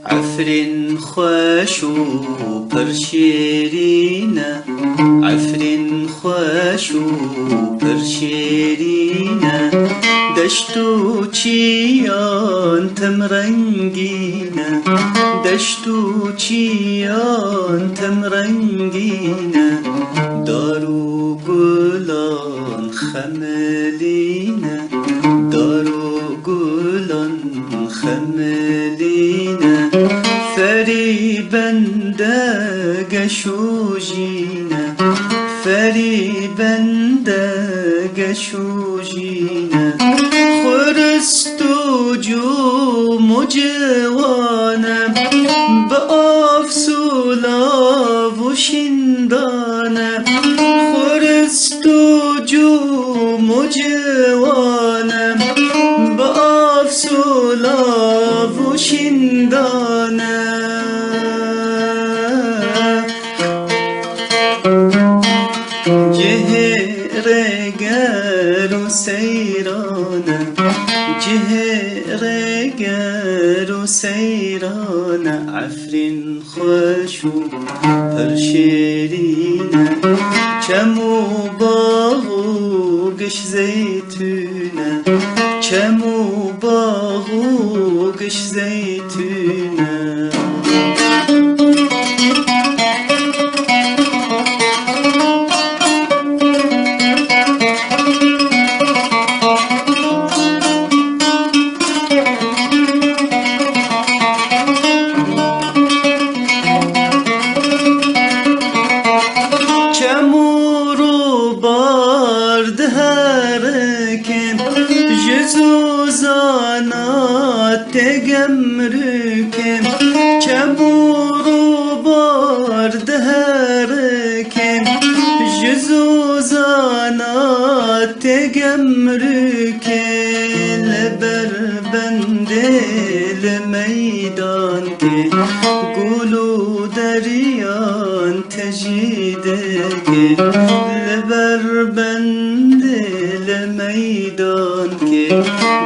عفرین خوش و پرشیرینه، عفرین خوش و پرشیرینه، دشت و چیان تم رنگینه، دشت و چیان تم رنگینه، دارو گلان خملینه، دارو گلان خملینه، فریبنده گشوجینه، فریبنده گشوجینه، خورست و جوم و جوانه، به آفسولا و شندانه، خورست و جوم و جوانه، به آفسولا و شندانه، جهرگر و سیرانه، جهرگر و سیرانه، عفرین خوش و پرشیرینه، چم و باغ و گش زیتونه، چم و باغ و گش زیتونه، چمور و بارد هرکم جزوزانات تگمرکم، چمور و بارد هرکم جزوزانات تگمرکم، لبر بندل میدان که گلو دریان تجیده که، لبر بندل میدان که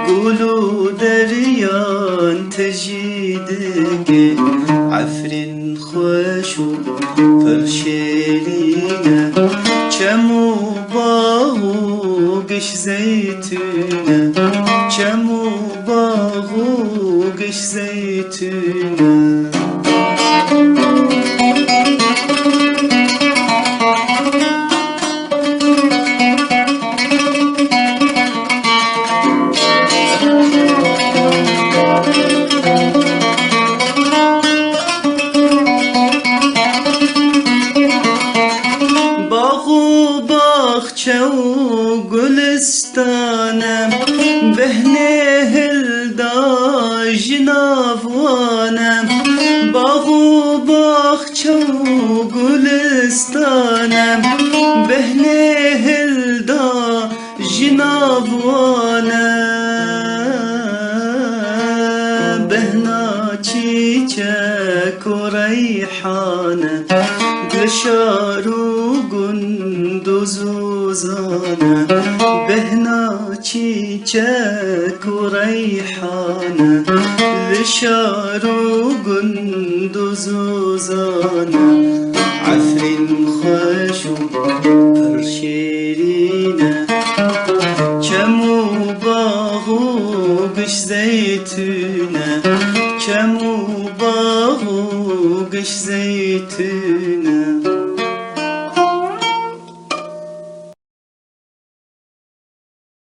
گلو دریان تجیده که، عفرین خوش و پرشیرینه، چم و باغ و گش زیتونه، چم و باغ و گش زیتونه، باغ و باغچه و گلستانم، بهنه هلدا جناوانم، باغ و باغچه و گلستانم، بهنه هلدا جناوانم، بهنا چیچک و ریحانه، گلشار و گند و زوزانه، بهنا چیچک و ریحانه، گلشار و گند و زوزانه، عفرین خوش و پرشیرینه، چم و باغ و گش زیتونه، چم و باغ و گش زیتونه.